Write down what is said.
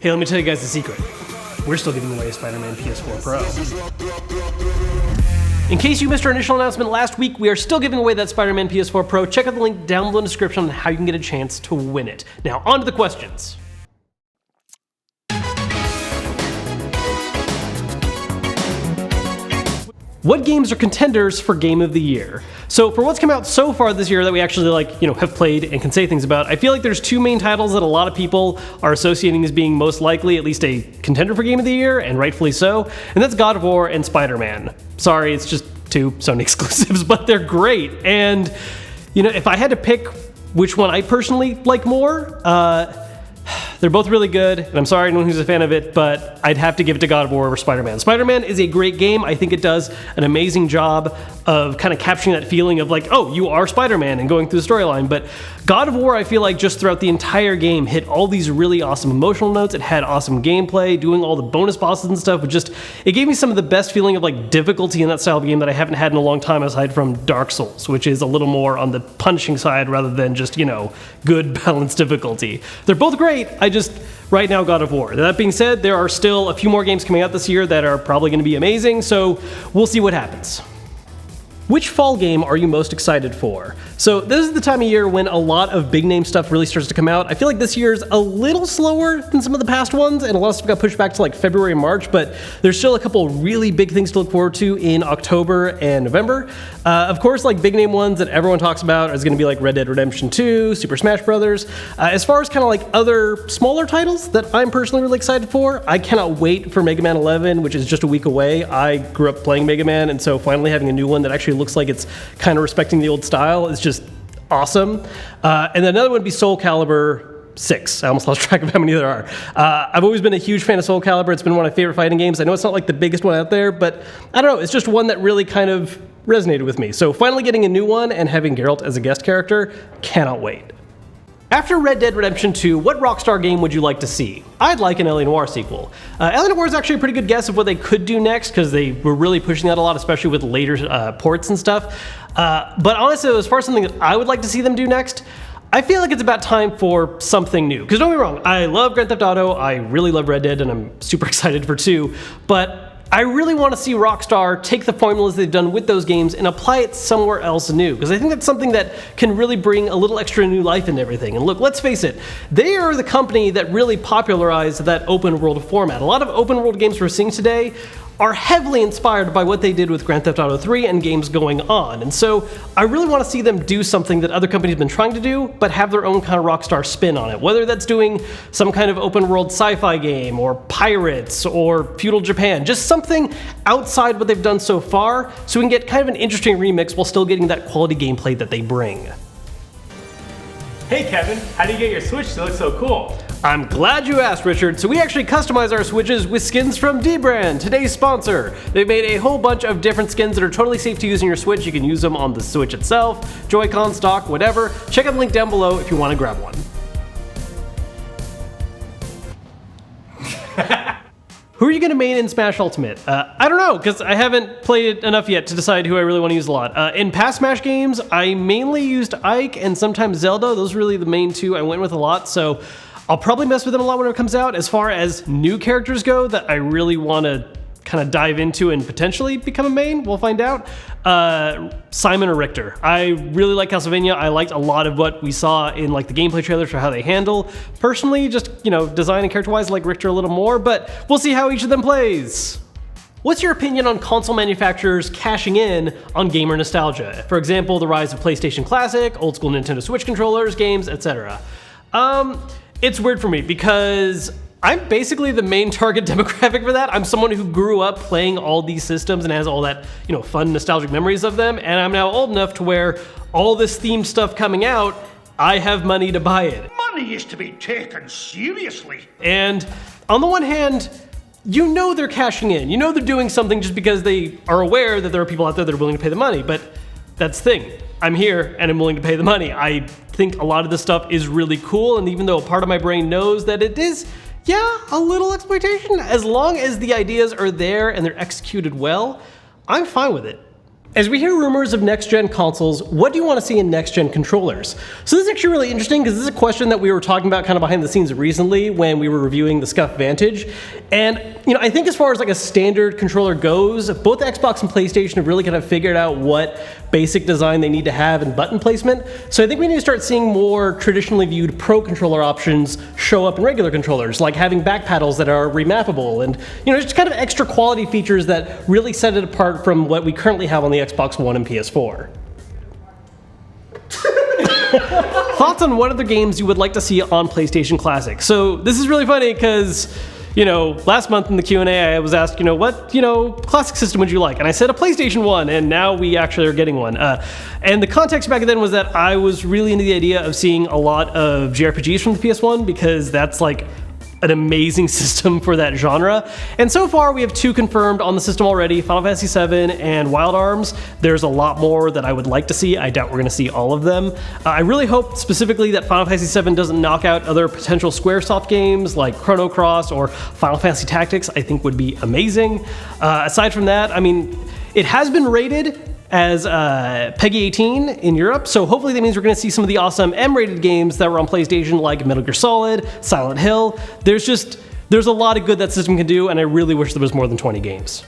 Hey, let me tell you guys the secret. We're still giving away a Spider-Man PS4 Pro. In case you missed our initial announcement last week, we are still giving away that Spider-Man PS4 Pro. Check out the link down below in the description on how you can get a chance to win it. Now, on to the questions. What games are contenders for Game of the Year? So for what's come out so far this year that we actually have played and can say things about, I feel like there's two main titles that a lot of people are associating as being most likely at least a contender for Game of the Year, and rightfully so, and that's God of War and Spider-Man. Sorry, it's just two Sony exclusives, but they're great. And, if I had to pick which one I personally like more, they're both really good, and I'm sorry anyone who's a fan of it, but I'd have to give it to God of War over Spider-Man. Spider-Man is a great game. I think it does an amazing job of kind of capturing that feeling of oh, you are Spider-Man and going through the storyline. But God of War, I feel like just throughout the entire game, hit all these really awesome emotional notes. It had awesome gameplay, doing all the bonus bosses and stuff. It gave me some of the best feeling of difficulty in that style of game that I haven't had in a long time, aside from Dark Souls, which is a little more on the punishing side rather than just, good balanced difficulty. They're both great. Right now, God of War. That being said, there are still a few more games coming out this year that are probably going to be amazing, so we'll see what happens. Which fall game are you most excited for? So this is the time of year when a lot of big name stuff really starts to come out. I feel like this year's a little slower than some of the past ones, and a lot of stuff got pushed back to February and March, but there's still a couple really big things to look forward to in October and November. Of course, big name ones that everyone talks about is going to be Red Dead Redemption 2, Super Smash Bros. As far as other smaller titles that I'm personally really excited for, I cannot wait for Mega Man 11, which is just a week away. I grew up playing Mega Man, and so finally having a new one that actually looks like it's kind of respecting the old style is just awesome. And then another one would be Soul Calibur 6. I almost lost track of how many there are. I've always been a huge fan of Soul Calibur. It's been one of my favorite fighting games. I know it's not the biggest one out there, but I don't know. It's just one that really kind of resonated with me. So finally getting a new one and having Geralt as a guest character, cannot wait. After Red Dead Redemption 2, what Rockstar game would you like to see? I'd like an L.A. Noire sequel. L.A. Noire is actually a pretty good guess of what they could do next, because they were really pushing that a lot, especially with later ports and stuff. But honestly, as far as something that I would like to see them do next, I feel like it's about time for something new. Because don't get me wrong, I love Grand Theft Auto, I really love Red Dead, and I'm super excited for 2, but I really want to see Rockstar take the formulas they've done with those games and apply it somewhere else new, because I think that's something that can really bring a little extra new life into everything. And look, let's face it, they are the company that really popularized that open world format. A lot of open world games we're seeing today are heavily inspired by what they did with Grand Theft Auto 3 and games going on. And so I really want to see them do something that other companies have been trying to do, but have their own kind of Rockstar spin on it. Whether that's doing some kind of open world sci-fi game, or pirates, or feudal Japan, just something outside what they've done so far, so we can get kind of an interesting remix while still getting that quality gameplay that they bring. Hey Kevin, how do you get your Switch to look so cool? I'm glad you asked, Richard. So we actually customize our Switches with skins from dbrand, today's sponsor. They've made a whole bunch of different skins that are totally safe to use in your Switch. You can use them on the Switch itself, Joy-Con, stock, whatever. Check out the link down below if you want to grab one. Who are you going to main in Smash Ultimate? I don't know, because I haven't played it enough yet to decide who I really want to use a lot. In past Smash games, I mainly used Ike and sometimes Zelda. Those are really the main two I went with a lot, so I'll probably mess with them a lot when it comes out. As far as new characters go that I really want to kind of dive into and potentially become a main, we'll find out. Simon or Richter. I really like Castlevania. I liked a lot of what we saw in the gameplay trailers for how they handle. Personally, just, design and character-wise, I like Richter a little more, but we'll see how each of them plays. What's your opinion on console manufacturers cashing in on gamer nostalgia? For example, the rise of PlayStation Classic, old school Nintendo Switch controllers, games, etc. It's weird for me because I'm basically the main target demographic for that. I'm someone who grew up playing all these systems and has all that, fun nostalgic memories of them, and I'm now old enough to where all this themed stuff coming out, I have money to buy it. Money is to be taken seriously. And on the one hand, they're cashing in. They're doing something just because they are aware that there are people out there that are willing to pay the money, but that's the thing. I'm here and I'm willing to pay the money. I think a lot of this stuff is really cool, and even though a part of my brain knows that it is, a little exploitation, as long as the ideas are there and they're executed well, I'm fine with it. As we hear rumors of next-gen consoles, what do you want to see in next-gen controllers? So this is actually really interesting because this is a question that we were talking about kind of behind the scenes recently when we were reviewing the Scuf Vantage. And I think as far as like a standard controller goes, both Xbox and PlayStation have really kind of figured out what basic design they need to have and button placement. So I think we need to start seeing more traditionally viewed Pro controller options show up in regular controllers, like having back paddles that are remappable and just kind of extra quality features that really set it apart from what we currently have on the Xbox One and PS4. Thoughts on what other games you would like to see on PlayStation Classic? So this is really funny because last month in the Q&A I was asked, what classic system would you like? And I said a PlayStation 1, and now we actually are getting one. And the context back then was that I was really into the idea of seeing a lot of JRPGs from the PS1 because that's like an amazing system for that genre. And so far we have 2 confirmed on the system already, Final Fantasy VII and Wild Arms. There's a lot more that I would like to see. I doubt we're going to see all of them. I really hope specifically that Final Fantasy VII doesn't knock out other potential Squaresoft games like Chrono Cross or Final Fantasy Tactics. I think would be amazing. Aside from that, it has been rated as PEGI 18 in Europe, so hopefully that means we're going to see some of the awesome M-rated games that were on PlayStation, like Metal Gear Solid, Silent Hill. There's a lot of good that system can do, and I really wish there was more than 20 games.